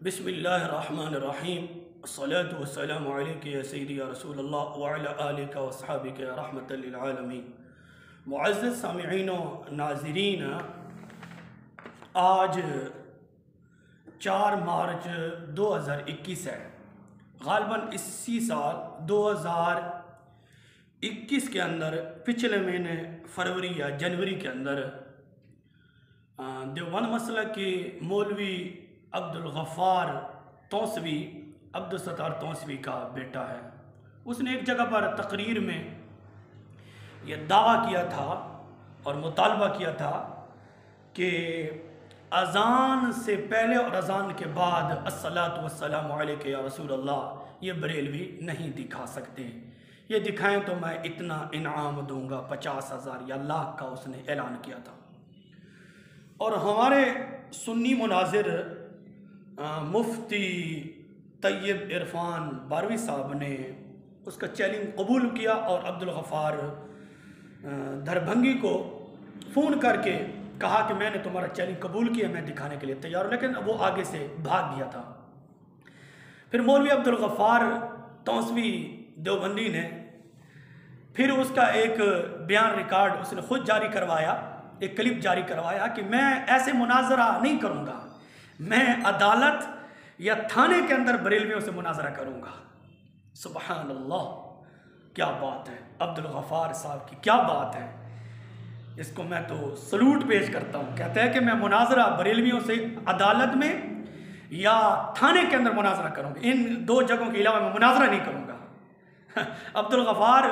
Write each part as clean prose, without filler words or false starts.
बिस्मिल्लाहिर्रहमानिर्रहीम अस्सलातु वस्सलामु अलैका या सय्यदी या रसूलल्लाह व अला आलिका व अस्हाबिका या रहमतल लिल आलमीन। मुअज़्ज़ज़ सामिईन व नाज़रीन, आज 4 मार्च 2021 है। ग़ालिबन इसी साल 2021 के अंदर पिछले महीने फरवरी या जनवरी के अंदर देवबंद मसलक के मौलवी अब्दुल गफ़ार तौसवी अब्दुल सत्तार तौसवी का बेटा है। उसने एक जगह पर तकरीर में यह दावा किया था और मुतालबा किया था कि अज़ान से पहले और अज़ान के बाद अस्सलातु वस्सलामु अलैका या रसूलल्लाह ये बरेलवी नहीं दिखा सकते। ये दिखाएं तो मैं इतना इनाम दूंगा, 50,000 या लाख का उसने ऐलान किया था। और हमारे सुन्नी मुनाजिर मुफ्ती तैयब इरफान बारवी साहब ने उसका चैलेंज कबूल किया और अब्दुल गफ़ार दरभंगी को फ़ोन करके कहा कि मैंने तुम्हारा चैलेंज कबूल किया, मैं दिखाने के लिए तैयार हूँ, लेकिन वो आगे से भाग गया था। फिर मौलवी अब्दुल गफ़ार तौसवी देवबंदी ने फिर उसका एक बयान रिकॉर्ड उसने खुद जारी करवाया, एक क्लिप जारी करवाया कि मैं ऐसे मुनाजरा नहीं करूँगा, मैं अदालत या थाने के अंदर बरेलवियों से मुनाजरा करूँगा। सुबहान अल्लाह, क्या बात है अब्दुल गफ़ार साहब की, क्या बात है। इसको मैं तो सलूट पेश करता हूँ। कहते हैं कि मैं मुनाजरा बरेलवियों से अदालत में या थाने के अंदर मुनाजरा करूँगा, इन 2 जगहों के अलावा मैं मुनाजरा नहीं करूँगा। अब्दुल गफ़ार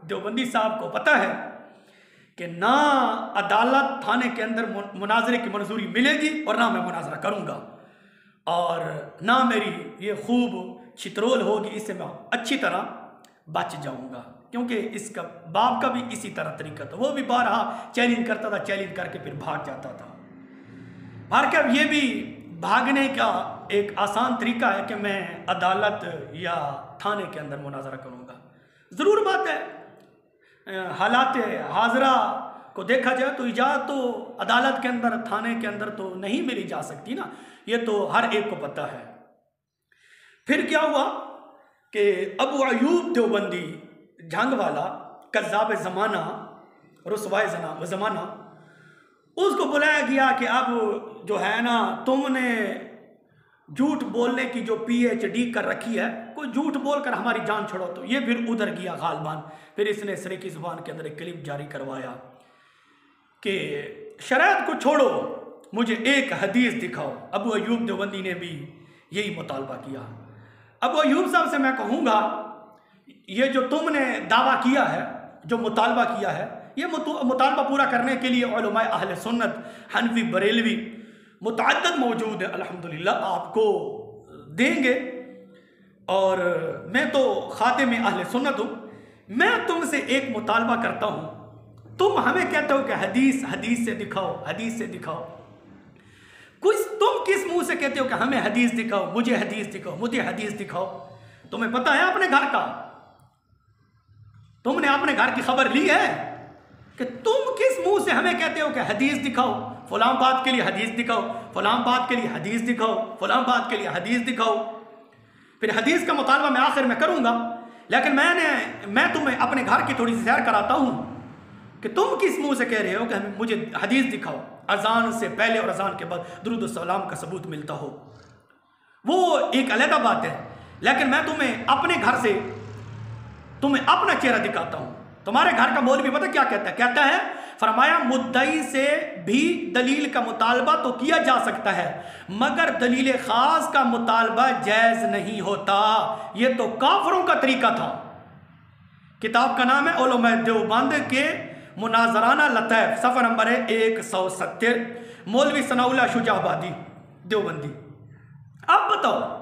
देवबंदी साहब को पता है कि ना अदालत थाने के अंदर मुनाजरे की मंजूरी मिलेगी और ना मैं मुनाजरा करूँगा, और ना मेरी ये खूब छितरोल होगी, इससे मैं अच्छी तरह बच जाऊँगा। क्योंकि इसका बाप का भी इसी तरह तरीका था, वो भी बारहा चैलेंज करता था, चैलेंज करके फिर भाग जाता था। भाग के अब ये भी भागने का एक आसान तरीका है कि मैं अदालत या थाने के अंदर मुनाजरा करूँगा। ज़रूर बात है, हालात हाजरा को देखा जाए तो इजाज़त तो अदालत के अंदर थाने के अंदर तो नहीं मिली जा सकती ना, ये तो हर एक को पता है। फिर क्या हुआ कि अबू अयूब देवबंदी झंग वाला, कज़्ज़ाब ज़माना, रुसवाए ज़माना, उसको बुलाया गया कि अब जो है ना तुमने झूठ बोलने की जो PhD कर रखी है, कोई झूठ बोलकर हमारी जान छोड़ो। तो ये फिर उधर गया ग़ालिबन। फिर इसने सरीकी ज़ुबान के अंदर एक क्लिप जारी करवाया कि शरीयत को छोड़ो, मुझे एक हदीस दिखाओ। अबू अयूब देवबंदी ने भी यही मुतालबा किया। अबू अयूब साहब से मैं कहूँगा, ये जो तुमने दावा किया है, जो मुतालबा किया है, ये मुतालबा पूरा करने के लिए उलमाए अहले सुन्नत हनफी बरेलवी मुतअद्दिद मौजूद है, अल्हम्दुलिल्लाह आपको देंगे। और मैं तो खातिम अहले सुन्नत हूँ। मैं तुमसे एक मुतालबा करता हूँ, तुम हमें कहते हो कि हदीस से दिखाओ, हदीस से दिखाओ। तुम किस मुंह से कहते हो कि हमें हदीस दिखाओ, मुझे हदीस दिखाओ, मुझे हदीस दिखाओ? तुम्हें पता है अपने घर का? तुमने अपने घर की खबर ली है कि तुम किस मुंह से हमें कहते हो कि हदीस दिखाओ, फलां बात के लिए हदीस दिखाओ, फलां बात के लिए हदीस दिखाओ, फलां बात के लिए हदीस दिखाओ। फिर हदीस का मुतालबा मैं आखिर में करूँगा, लेकिन मैं तुम्हें अपने घर की थोड़ी सी सैर कराता हूँ कि तुम किस मुंह से कह रहे हो कि मुझे हदीस दिखाओ, अजान से पहले और अजान के बाद दुरूद सलाम का सबूत मिलता हो। वो एक अलग बात है, लेकिन मैं तुम्हें अपने घर से तुम्हें अपना चेहरा दिखाता हूँ। तुम्हारे घर का मौलवी पता क्या कहता है? कहता है, फरमाया मुद्दई से भी दलील का मुतालबा तो किया जा सकता है, मगर दलील खास का मुतालबा जायज़ नहीं होता। ये तो काफरों का तरीका था। किताब का नाम है उलमाए देवबंद के मुनाजराना लतैफ, सफ़ा नंबर है 170, मौलवी सनाउल्लाह शुजाबादी देवबंदी। अब बताओ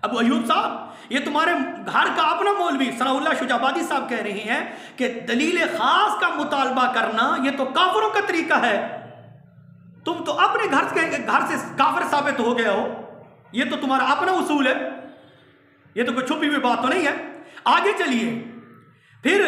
अबू अयूब साहब, ये तुम्हारे घर का अपना मौलवी सनाउल्लाह शुजाबादी साहब कह रहे हैं कि दलील खास का मुतालबा करना ये तो काफरों का तरीका है। तुम तो अपने घर से काफिर साबित हो गए हो, ये तो तुम्हारा अपना उसूल है, ये तो कोई छुपी हुई बात तो नहीं है। आगे चलिए, फिर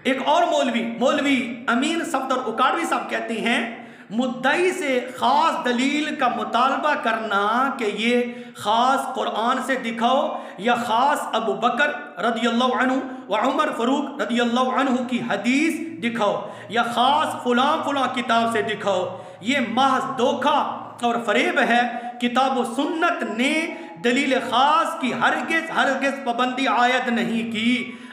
एक और मौलवी अमीन सफदर उकाड़वी साहब कहते हैं मुद्दई से ख़ास दलील का मुतालबा करना कि ये ख़ास कुरान से दिखाओ या ख़ास अबू बकर रदियल्लाहु अन्हु व उमर फ़ारूक रदियल्लाहु अन्हु की हदीस दिखाओ या ख़ास फ़लाँ किताब से दिखाओ, ये महज धोखा और फरेब है। किताब व सुन्नत ने दलील ख़ास की हरगिज़ पाबंदी आयद नहीं की।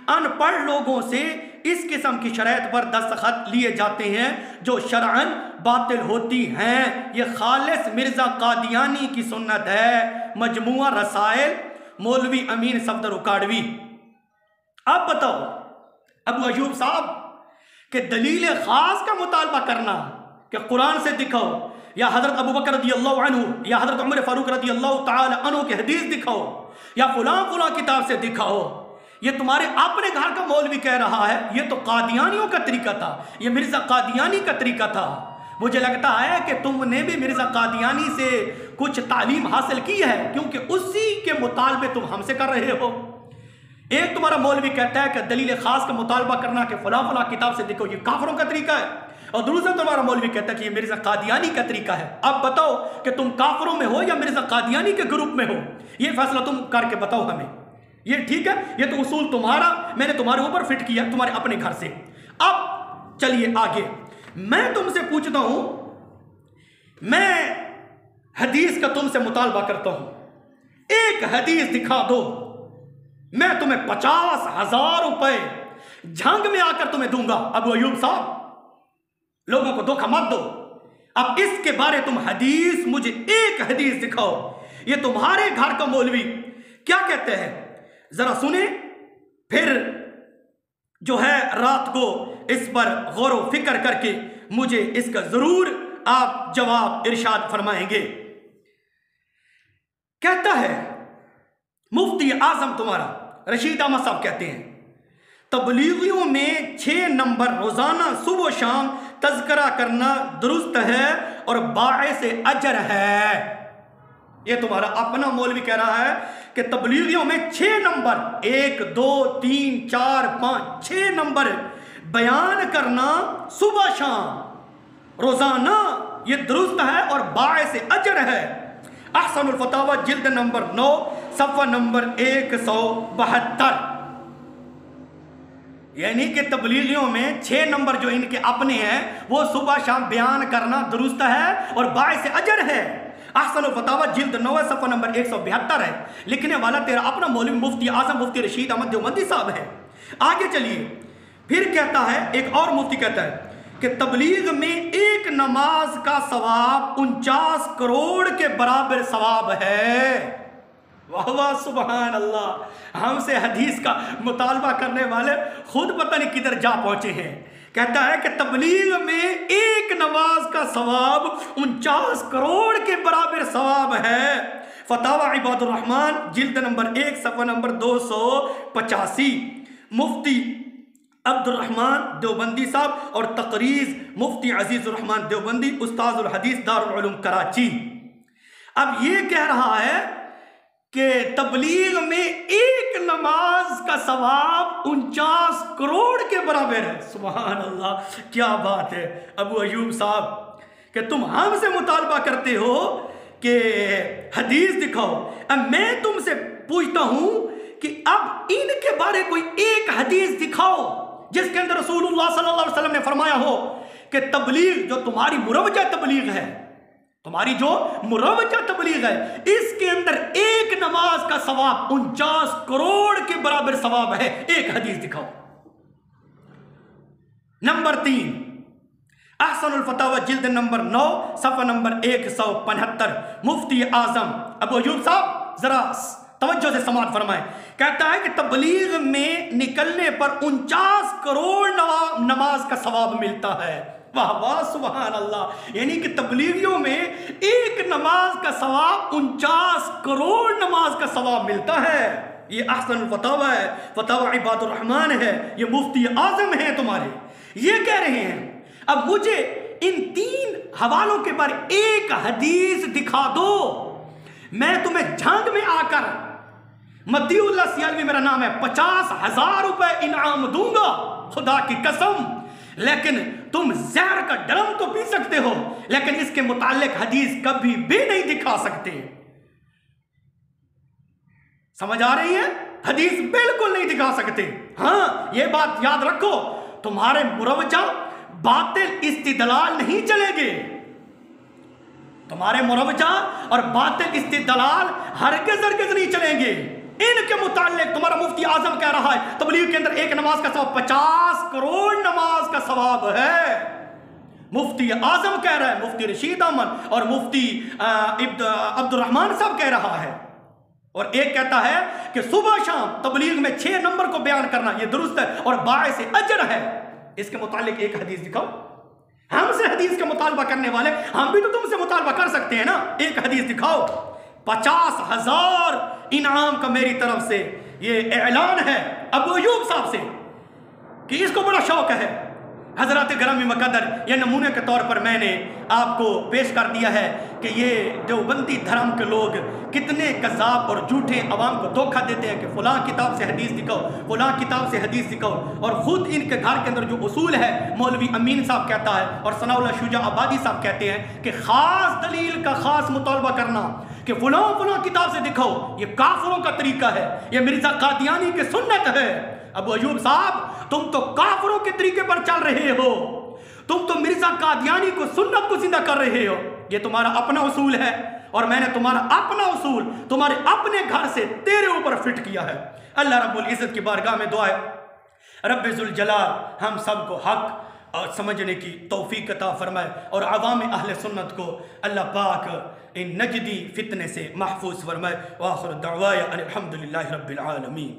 अनपढ़ लोगों से इस किस्म की शराइत पर दस्तखत लिए जाते हैं जो शरअन बातिल होती हैं। ये खालिस मिर्ज़ा कादियानी की सुन्नत है। मजमुआ रसाइल, मौलवी अमीन सफदर उकाड़वी। अब बताओ अबू अयूब साहब कि दलील ख़ास का मुतालबा करना कि कुरान से दिखाओ या हज़रत अबू बकर रदियल्लाहु अन्हु या हज़रत उमर फ़ारूक रदियल्लाहु ताला अन्हु की हदीस दिखाओ या फलां किताब से दिखाओ, ये तुम्हारे अपने घर का मौलवी कह रहा है। ये तो कादियानियों का तरीका था, ये मिर्ज़ा कादियानी का तरीका था। मुझे लगता है कि तुमने भी मिर्ज़ा कादियानी से कुछ तालीम हासिल की है, क्योंकि उसी के मुतालबे तुम हमसे कर रहे हो। एक तुम्हारा मौलवी कहता है कि दलील ख़ास का मुतालबा करना कि फलां किताब से देखो, ये काफिरों का तरीका है, और दूसरा तुम्हारा मौलवी कहता है कि ये मिर्ज़ा कादियानी का तरीका है। अब बताओ कि तुम काफिरों में हो या मिर्ज़ा कादियानी के ग्रुप में हो, ये फैसला तुम करके बताओ हमें। ये ठीक है, ये तो उसूल तुम्हारा, मैंने तुम्हारे ऊपर फिट किया तुम्हारे अपने घर से। अब चलिए आगे, मैं तुमसे पूछता हूं, मैं हदीस का तुमसे मुतालबा करता हूं, एक हदीस दिखा दो, मैं तुम्हें 50,000 रुपए झंग में आकर तुम्हें दूंगा। अबू अयूब साहब, लोगों को धोखा मत दो। अब इसके बारे तुम हदीस, मुझे एक हदीस दिखाओ। ये तुम्हारे घर का मौलवी क्या कहते हैं, जरा सुने, फिर जो है रात को इस पर गौर व फिक्र करके मुझे इसका जरूर आप जवाब इरशाद फरमाएंगे। कहता है मुफ्ती आजम तुम्हारा रशीद अहमद साहब कहते हैं, तबलीगियों में 6 नंबर रोजाना सुबह शाम तज़किरा करना दुरुस्त है और बाइस अजर है। ये तुम्हारा अपना मौलवी कह रहा है कि तबलीगियों में 6 नंबर, 1 2 3 4 5 6 नंबर बयान करना सुबह शाम रोजाना ये दुरुस्त है और बाइस अजर है। अहसनुल फतावा जिल्द नंबर 9 सफ़ा नंबर 172। यानी कि तबलीगियों में 6 नंबर जो इनके अपने हैं वो सुबह शाम बयान करना दुरुस्त है और बाइस अजर है। अहसनुल फतावा जिल्द 9 सफ़ा नंबर 172 है। लिखने वाला तेरा अपना मौलवी मुफ्ती आजम मुफ्ती रशीद अहमद देवबंदी साहब है। आगे चलिए, फिर कहता है एक और मुफ्ती कहता है कि तबलीग में एक नमाज का सवाब 49 करोड़ के बराबर सवाब है। वाह वाह सुभान अल्लाह, हमसे हदीस का मुतालबा करने वाले खुद पता नहीं किधर जा पहुंचे हैं। कहता है कि तबलीग में एक नमाज का सवाब 49 करोड़ के बराबर सवाब है। फतावा इबादुर रहमान जिल्द नंबर 1 सफ़ा नंबर 285, मुफ्ती अब्दुल रहमान देवबंदी साहब और तकरीज़ मुफ्ती अजीज़ुर रहमान देवबंदी उस्ताजुल हदीस दारुल उलूम कराची। अब ये कह रहा है कि तबलीग में एक नमाज का सवाब 49 करोड़ के बराबर है। सुभान अल्लाह, क्या बात है अबू अयूब साहब कि तुम हमसे मुतालबा करते हो कि हदीस दिखाओ। अब मैं तुमसे पूछता हूं कि अब इनके बारे कोई एक हदीस दिखाओ जिसके अंदर रसूलुल्लाह सल्लल्लाहु अलैहि वसल्लम ने फरमाया हो कि तबलीग जो तुम्हारी मुरवजा तबलीग है, तुम्हारी जो मुरवजा तबलीग है, इसके अंदर एक नमाज का सवाब 49 करोड़ के बराबर सवाब है। एक हदीस दिखाओ। नंबर 3, अहसनुल फतावा जिल्द नंबर 9 सफ़ा नंबर 175, मुफ्ती आजम अबू अयूब साहब जरा तवज्जो से समाअत फरमाएं। कहता है कि तबलीग में निकलने पर 49 करोड़ नमाज का सवाब मिलता है। वाह वाह सुभान अल्लाह, यानी कि तबलीगियों में एक नमाज का सवाब 49 करोड़ नमाज का सवाब मिलता है। ये अहसन फतावा है, फतावा इबादुर रहमान है, ये मुफ्ती आजम है तुम्हारे, ये कह रहे हैं। अब मुझे इन 3 हवालों के बारे एक हदीस दिखा दो, मैं तुम्हें झंग में आकर मतीउल्लाह सियालवी मेरा नाम है 50,000 रुपए इनाम दूंगा। खुदा की कसम लेकिन तुम जहर का ड्रम तो पी सकते हो, लेकिन इसके मुतालिक हदीस कभी भी नहीं दिखा सकते। समझ आ रही है? हदीस बिल्कुल नहीं दिखा सकते। हाँ, यह बात याद रखो, तुम्हारे मुरवजा बातिल इस्तिदलाल नहीं चलेंगे। तुम्हारे मुरवजा और बातिल इस्तिदलाल हरगिज़ हरगिज़ नहीं चलेंगे। इनके मुतालिक तुम्हारा मुफ्ती आजम कह रहा है तबलीग के अंदर एक नमाज का सवाब 50 करोड़ नमाज का सवाब है। मुफ्ती आजम कह रहा है, मुफ्ती रशीद अहमद और मुफ्ती अब्दुर्रहमान साहब कह रहा है। और एक कहता है कि सुबह शाम तबलीग में 6 नंबर को बयान करना यह दुरुस्त है और बाइस अजर है। इसके मुतालिक एक हदीस दिखाओ। हमसे हदीस का मुतालबा करने वाले, हम भी तो तुमसे मुतालबा कर सकते हैं ना। एक हदीस दिखाओ। 50,000 इनाम का मेरी तरफ से ये ऐलान है अबू अयूब साहब से कि इसको बड़ा शौक है। हजरत गरामी मकदर, ये नमूने के तौर पर मैंने आपको पेश कर दिया है कि ये देवबंदी धर्म के लोग कितने कज़ाब और झूठे अवाम को धोखा देते हैं कि फ़लाँ किताब से हदीस दिखाओ, फ़लाँ किताब से हदीस दिखाओ। और ख़ुद इनके घर के अंदर जो उसूल है, मौलवी अमीन साहब कहता है और सनाउल्लाह शुजा आबादी साहब कहते हैं कि ख़ास दलील का ख़ास मुतालबा करना कि फ़लाँ किताब से दिखाओ, ये काफिरों का तरीका है, ये मिर्ज़ा कादियानी की सुन्नत है। अबू अयूब साहब, तुम तो काफिरों के तरीके पर चल रहे हो, तुम तो मिर्ज़ा कादियानी को सुन्नत को जिंदा कर रहे हो। ये तुम्हारा अपना उसूल है और मैंने तुम्हारा अपना उसूल तुम्हारे अपने घर से तेरे ऊपर फिट किया है। अल्लाह रब्बुल इज़्ज़त की बारगाह में दुआ है, रब्बे ज़ुल जलाल हम सबको हक और समझने की तौफीक अता फरमाए और अवाम अहले सुन्नत को अल्लाह पाक इन नजदी फितने से महफूज फरमाए। व आखिर दअवाया अनिल हम्दुलिल्लाहि रब्बिल आलमीन।